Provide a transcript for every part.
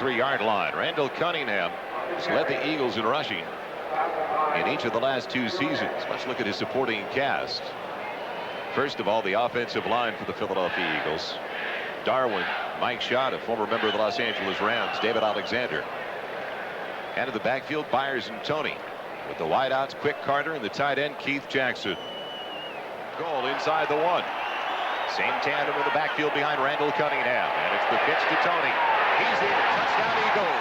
33-yard line. Randall Cunningham has led the Eagles in rushing in each of the last 2 seasons. Let's look at his supporting cast. First of all, the offensive line for the Philadelphia Eagles. Darwin, Mike Schott, a former member of the Los Angeles Rams, David Alexander. And in the backfield, Byers and Tony. With the wideouts, Quick Carter, and the tight end, Keith Jackson. Goal inside the 1. Same tandem in the backfield behind Randall Cunningham. And it's the pitch to Tony. He's in. Touchdown Eagles.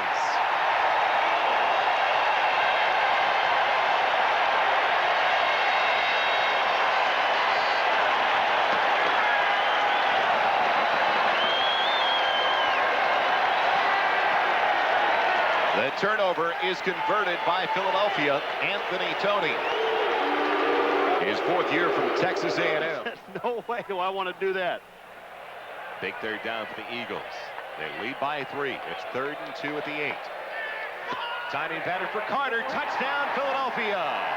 The turnover is converted by Philadelphia. Anthony Tony. His 4th year from Texas A&M. No way do I want to do that. Big third down for the Eagles. They lead by 3. It's 3rd and 2 at the 8. Timing pattern for Carter. Touchdown, Philadelphia.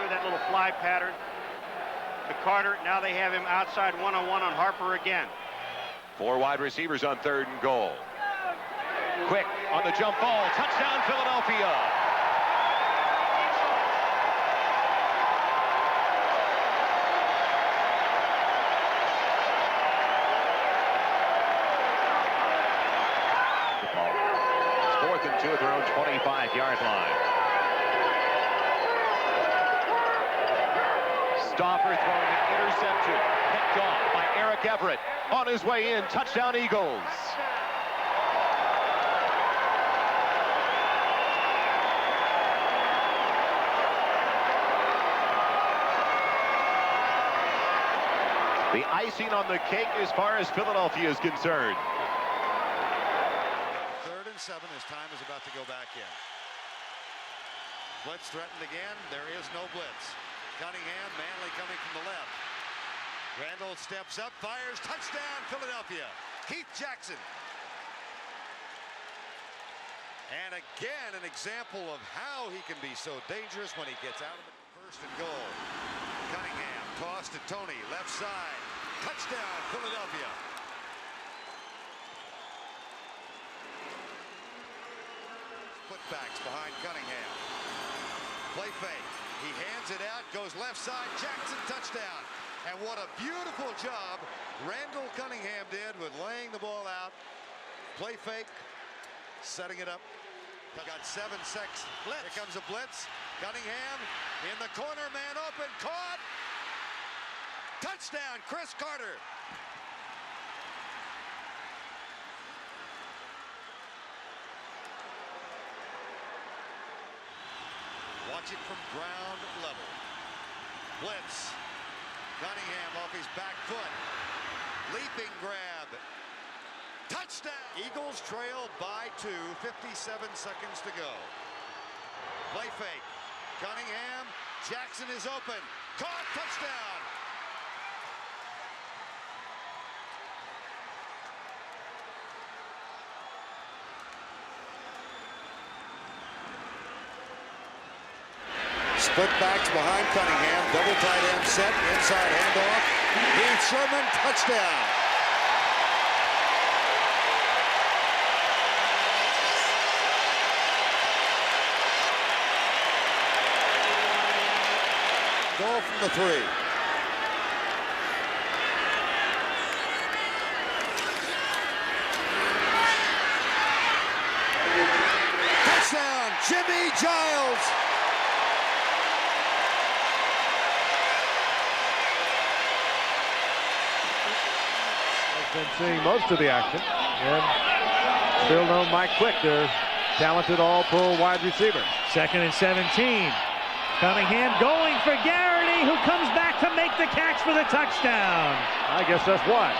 That little fly pattern to Carter. Now they have him outside one-on-one on Harper again. 4 wide receivers on 3rd and goal. Quick on the jump ball. Touchdown, Philadelphia. It's 4th and 2 at their own 25-yard line. Stauffer throwing an interception. Picked off by Eric Everett. On his way in. Touchdown Eagles. The icing on the cake as far as Philadelphia is concerned. 3rd and 7 as time is about to go back in. Blitz threatened again. There is no blitz. Cunningham, Manley coming from the left. Randall steps up, fires, touchdown, Philadelphia. Keith Jackson. And again, an example of how he can be so dangerous when he gets out of the 1st and goal. Cunningham, toss to Tony, left side. Touchdown, Philadelphia. Putbacks behind Cunningham. Play fake. He hands it out, goes left side, Jackson, touchdown. And what a beautiful job Randall Cunningham did with laying the ball out. Play fake, setting it up. Got 7 seconds. Here comes a blitz. Cunningham in the corner, man open, caught. Touchdown, Chris Carter. Watch it from ground level. Blitz. Cunningham off his back foot. Leaping grab. Touchdown. Eagles trail by 2. 57 seconds to go. Play fake. Cunningham. Jackson is open. Caught. Touchdown. Split backs behind Cunningham. Double tight end set. Inside handoff. Heath Sherman. Touchdown. Goal from the 3. Touchdown. Jimmy Giles. Been seeing most of the action, and still no Mike Quick, their talented all-pro wide receiver. 2nd and 17. Cunningham going for Garrity, who comes back to make the catch for the touchdown. I guess that's why.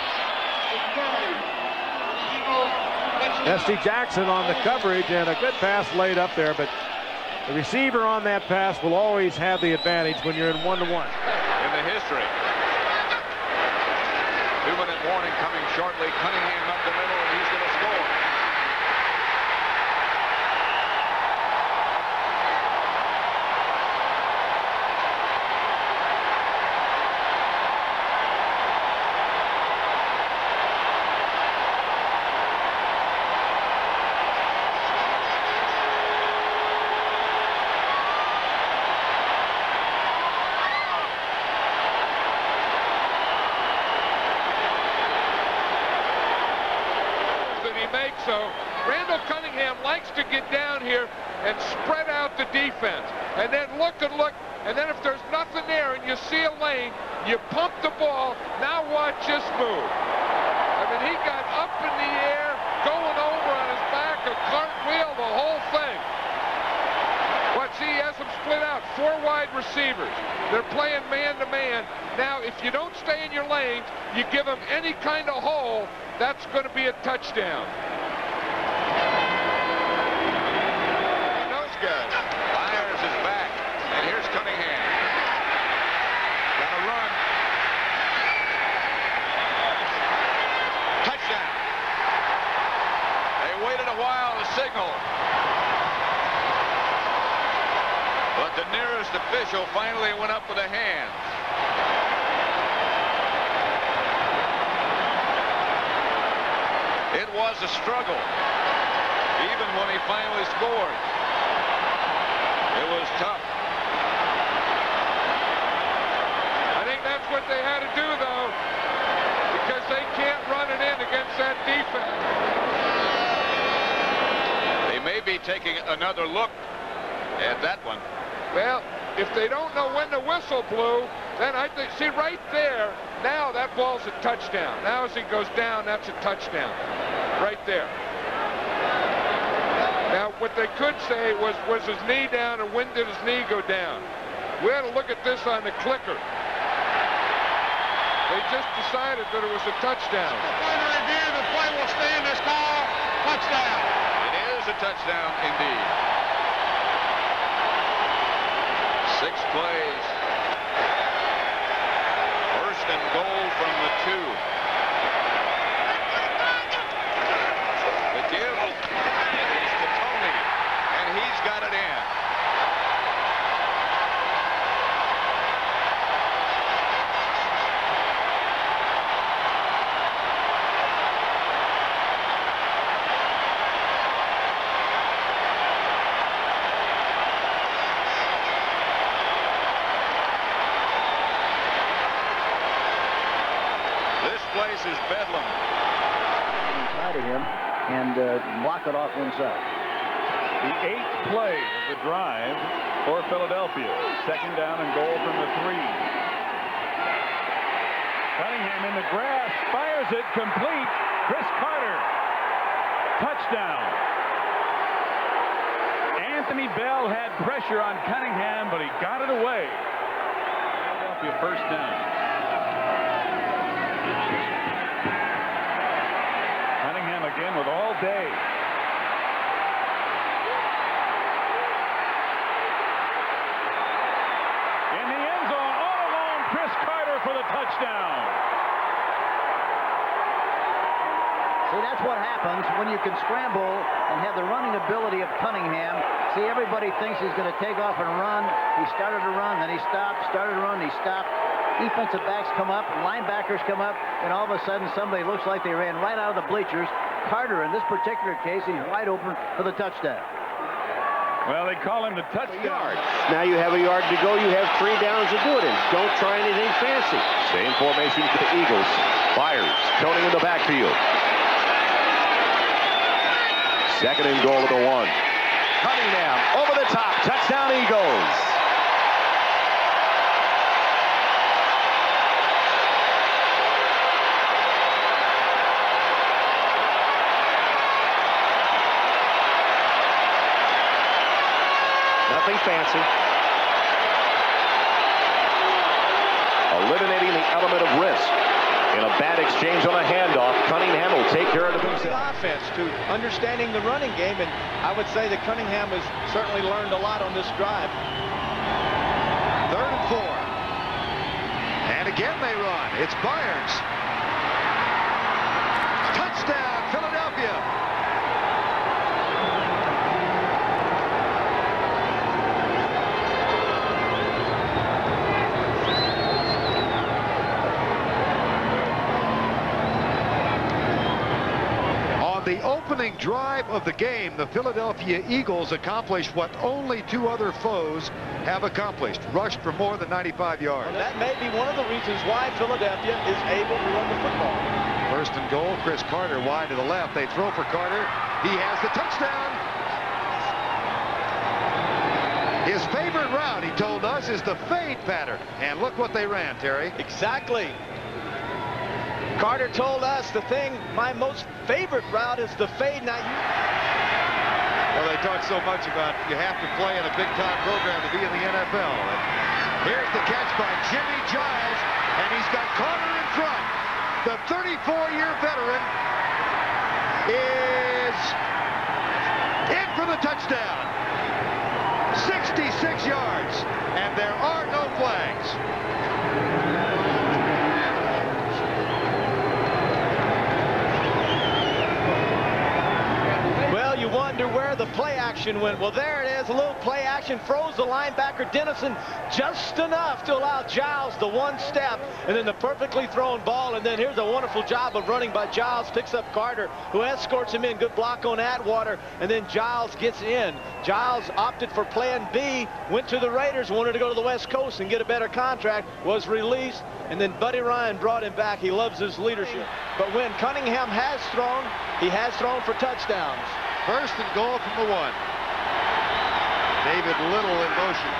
S.T. Jackson on the coverage, and a good pass laid up there, but the receiver on that pass will always have the advantage when you're in one-to-one. In the history. 2-minute warning coming shortly. Cunningham up the middle, and he's going to score. though, Randall Cunningham likes to get down here and spread out the defense. And then look. And then if there's nothing there and you see a lane, you pump the ball. Now watch this move. I mean, he got up in the air, going over on his back, a cartwheel, the whole thing. Watch, he has them split out. 4 wide receivers. They're playing man-to-man. Now, if you don't stay in your lanes, you give them any kind of hole, that's going to be a touchdown. Those guys. Myers is back, and here's Cunningham. Got to run. Touchdown. They waited a while to signal. But the nearest official finally went up with a hand. It was a struggle, even when he finally scored. It was tough. I think that's what they had to do, though, because they can't run it in against that defense. They may be taking another look at that one. Well, if they don't know when the whistle blew, then I think, see right there, now that ball's a touchdown. Now as he goes down, that's a touchdown. Right there. Now, what they could say was his knee down, and when did his knee go down? We had to look at this on the clicker. They just decided that it was a touchdown. Point of review, the play will stand as call. Touchdown. It is a touchdown indeed. 6 plays. First and goal from the 2. The give is to Tony, and he's got it in. This place is bedlam. Inside of him and block it off inside. The 8th play of the drive for Philadelphia. 2nd down and goal from the 3. Cunningham in the grass, fires it complete. Chris Carter. Touchdown. Anthony Bell had pressure on Cunningham, but he got it away. Philadelphia first down. Cunningham again with all day. In the end zone, all alone, Chris Carter for the touchdown. See, that's what happens when you can scramble and have the running ability of Cunningham. See, everybody thinks he's going to take off and run. He started to run, then he stopped, started to run, he stopped. Defensive backs come up, linebackers come up, and all of a sudden somebody looks like they ran right out of the bleachers. Carter, in this particular case, he's wide open for the touchdown. Well, they call him the touchdown. Now you have a yard to go. You have 3 downs to do it in. Don't try anything fancy. Same formation for the Eagles. Myers, Tony in the backfield. 2nd and goal at the 1. Cunningham over the top. Touchdown Eagles. Nothing fancy. Eliminating the element of risk. In a bad exchange on a handoff, Cunningham will take care of it himself. Offense to understanding the running game, and I would say that Cunningham has certainly learned a lot on this drive. 3rd and 4. And again they run. It's Byers. Touchdown, Philadelphia. The opening drive of the game, the Philadelphia Eagles accomplished what only 2 other foes have accomplished, rushed for more than 95 yards. And that may be one of the reasons why Philadelphia is able to run the football. First and goal. Chris Carter wide to the left. They throw for Carter. He has the touchdown. His favorite route, he told us, is the fade pattern. And look what they ran, Terry. Exactly. Carter told us my most favorite route is the fade. Now Well, they talk so much about you have to play in a big-time program to be in the NFL. And here's the catch by Jimmy Giles, and he's got Carter in front. The 34-year veteran is in for the touchdown. 66 yards, and there are no flags. Well, you wonder where the play action went. Well, there it is. A little play action. Froze the linebacker Dennison just enough to allow Giles the one step. And then the perfectly thrown ball. And then here's a wonderful job of running by Giles. Picks up Carter, who escorts him in. Good block on Atwater. And then Giles gets in. Giles opted for plan B. Went to the Raiders. Wanted to go to the West Coast and get a better contract. Was released. And then Buddy Ryan brought him back. He loves his leadership. But when Cunningham has thrown, he has thrown for touchdowns. First and goal from the 1. David Little in motion.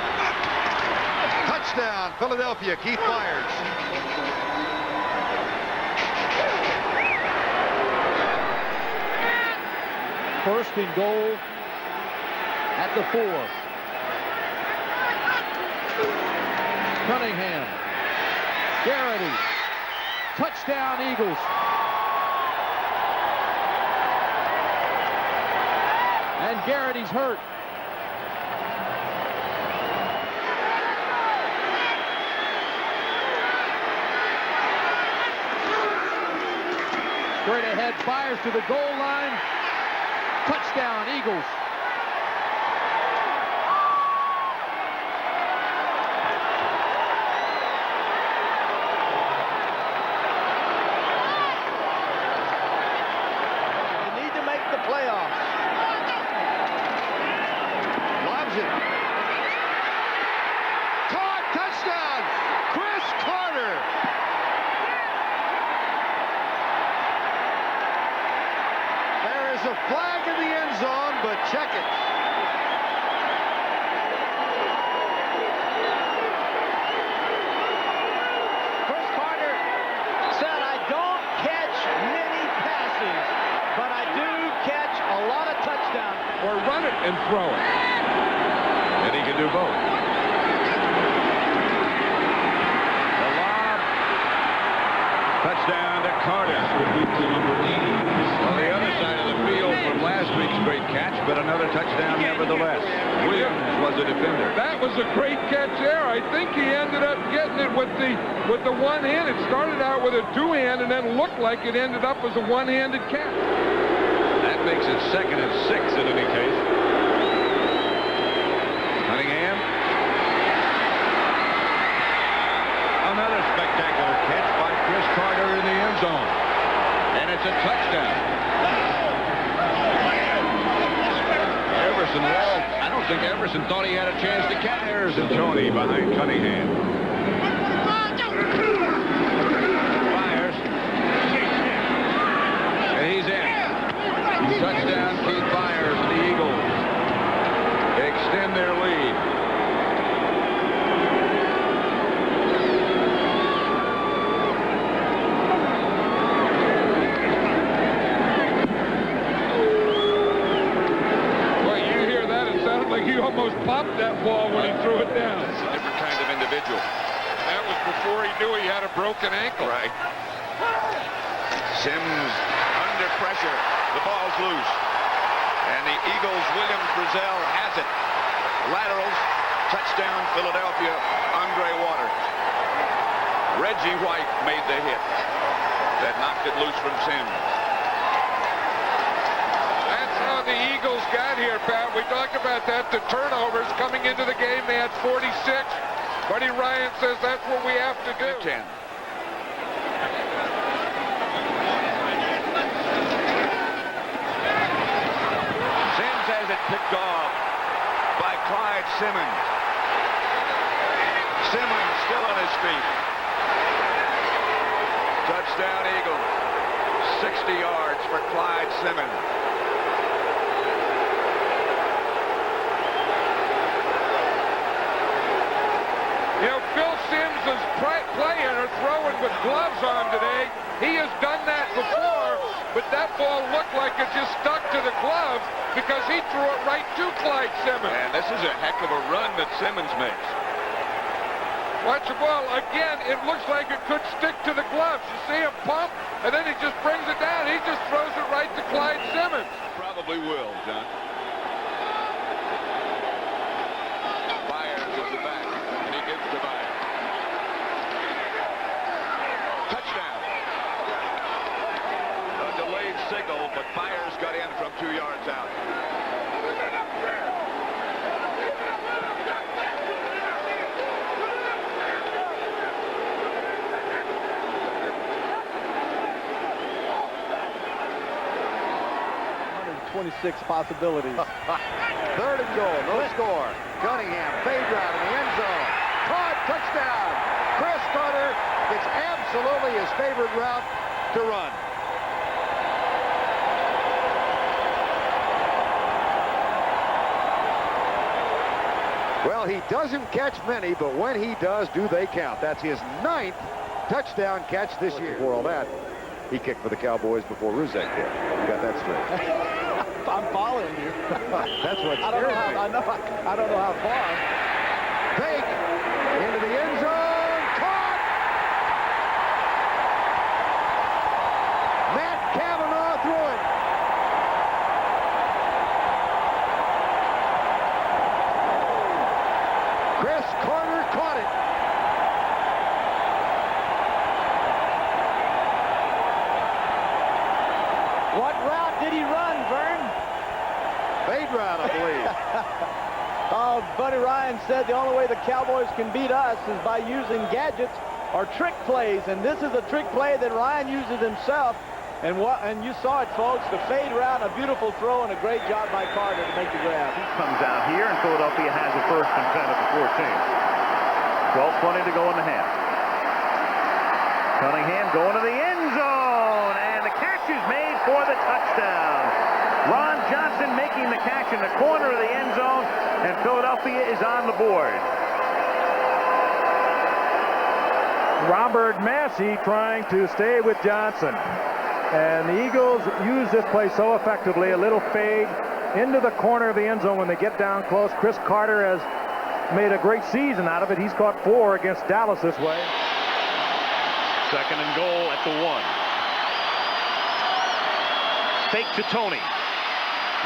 Touchdown, Philadelphia. Keith Myers. First and goal at the 4. Cunningham. Garrity. Touchdown, Eagles. And Garrity's hurt. Straight ahead, fires to the goal line. Touchdown, Eagles. You need to make the playoffs. Lobs it. Caught, touchdown, Chris Carter. There is a flag in the end zone, but check it. Chris Carter said, I don't catch many passes, but I do catch a lot of touchdowns. Or run it and throw it. And he can do both. The lob. Touchdown to Carter. On the other side of the field from last week's great catch, but another touchdown nevertheless. Williams was a defender. That was a great catch there. I think he ended up getting it with the one hand. It started out with a two-hand and then looked like it ended up as a one-handed catch. That makes it 2nd and 6 in any case. Cunningham. Another spectacular catch by Chris Carter in the end zone. And it's a touchdown. Everson Wall. I don't think Everson thought he had a chance to catch. There's and Tony behind Cunningham. Fires. And he's in. Touchdown, Keith Myers, and the Eagles extend their lead. Well, you hear that, it sounded like he almost popped that ball when he threw it down. It's a different kind of individual. That was before he knew he had a broken ankle. Right. Sims under pressure. The ball's loose. And the Eagles, William Frizzell has it. Laterals, touchdown, Philadelphia, Andre Waters. Reggie White made the hit that knocked it loose from Sims. That's how the Eagles got here, Pat. We talked about that. The turnovers coming into the game, they had 46. Buddy Ryan says that's what we have to do. 10. Sims has it picked off by Clyde Simmons. Simmons still on his feet. Touchdown, Eagles. Clyde Simmons. You know, Phil Simms is playing or throwing with gloves on today. He has done that before, but that ball looked like it just stuck to the glove because he threw it right to Clyde Simmons. And this is a heck of a run that Simmons makes. Watch the ball. Again, it looks like it could stick to the gloves. You see him pump, and then he just brings it down. He just throws it right to Clyde Simmons. Probably will, John. Byers is the back, and he gives to Byers. Touchdown. A delayed signal, but Byers got in from 2 yards out. Possibilities. 3rd and goal, no score. Cunningham, fade route in the end zone. Caught, touchdown. Chris Carter gets absolutely his favorite route to run. Well, he doesn't catch many, but when he does, do they count. That's his 9th touchdown catch this year. For all that, he kicked for the Cowboys before Ruzek did. You got that straight. I'm following you. That's what I don't know how far. Fake into the end zone. Caught. Matt Cavanaugh threw it. Chris Carter caught it. What route did he run, Vern? Fade route, I believe. Oh, Buddy Ryan said the only way the Cowboys can beat us is by using gadgets or trick plays, and this is a trick play that Ryan uses himself. And you saw it, folks, the fade route, a beautiful throw, and a great job by Carter to make the grab. He comes out here, and Philadelphia has a 1st and 10 at the 14. 12:20 to go in the half. Cunningham going to the end zone, and the catch is made for the touchdown. Ron Johnson making the catch in the corner of the end zone, and Philadelphia is on the board. Robert Massey trying to stay with Johnson. And the Eagles use this play so effectively. A little fade into the corner of the end zone when they get down close. Chris Carter has made a great season out of it. He's caught 4 against Dallas this way. 2nd and goal at the 1. Fake to Tony.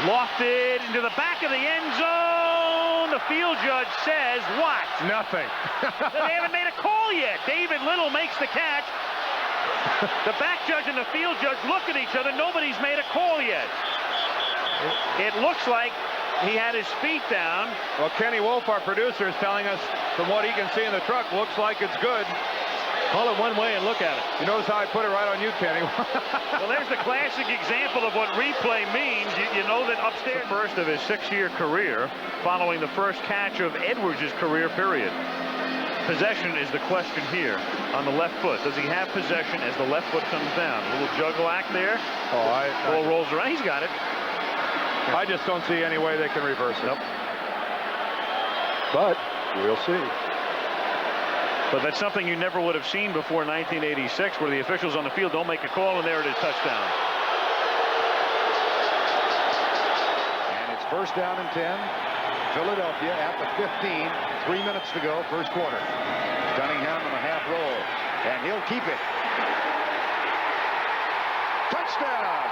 Lofted into the back of the end zone. The field judge says what? Nothing. They haven't made a call yet. David Little makes the catch. The back judge and the field judge look at each other. Nobody's made a call yet. It looks like he had his feet down. Well, Kenny Wolf, our producer, is telling us from what he can see in the truck, looks like it's good. Call it one way and look at it. You notice how I put it right on you, Kenny. Well, there's the classic example of what replay means. You know that upstairs. The first of his 6-year career, following the first catch of Edwards' career period. Possession is the question here on the left foot. Does he have possession as the left foot comes down? A little juggle act there. Ball rolls around. He's got it. I just don't see any way they can reverse it. Nope. But we'll see. But that's something you never would have seen before 1986, where the officials on the field don't make a call, and there it is, touchdown. And it's 1st down and 10. Philadelphia at the 15. 3 minutes to go, 1st quarter. Cunningham on a half roll, and he'll keep it. Touchdown!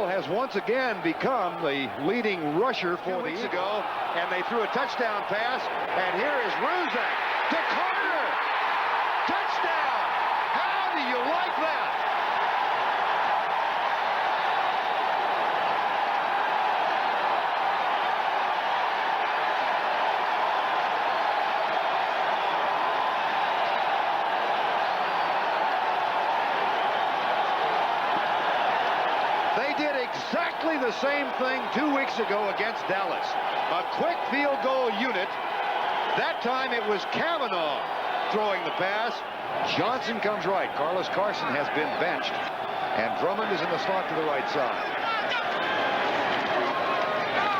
Has once again become the leading rusher for the Eagles. Ago, and they threw a touchdown pass, and here is Ruzek to Carter. Touchdown! How do you like that? exactly the same thing 2 weeks ago against Dallas. A quick field goal unit. That time it was Kavanaugh throwing the pass. Johnson comes right. Carlos Carson has been benched, and Drummond is in the slot to the right side.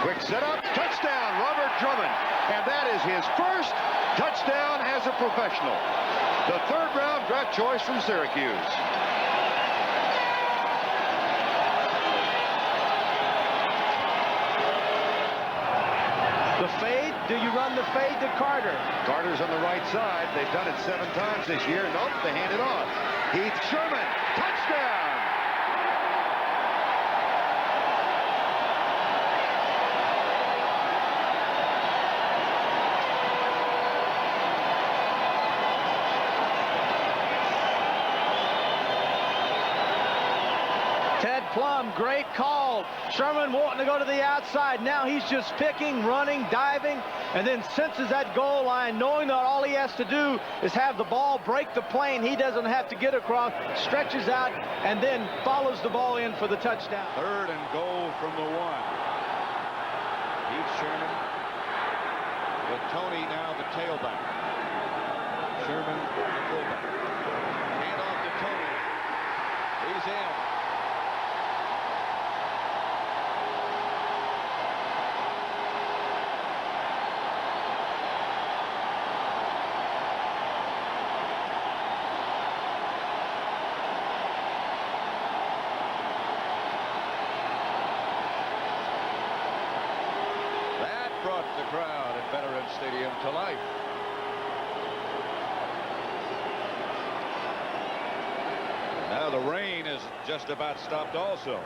Quick setup, touchdown, Robert Drummond. And that is his first touchdown as a professional. The third-round draft choice from Syracuse. The fade, do you run the fade to Carter? Carter's on the right side. They've done it 7 times this year. Nope, they hand it off. Heath Sherman, touchdown! Ted Plum, great call. Sherman wanting to go to the outside. Now he's just picking, running, diving, and then senses that goal line, knowing that all he has to do is have the ball break the plane. He doesn't have to get across, stretches out, and then follows the ball in for the touchdown. 3rd and goal from the 1. Heath Sherman with Tony now the tailback. Sherman the fullback. Hand off to Tony. He's in. Brought the crowd at Veterans Stadium to life. And now the rain is just about stopped also.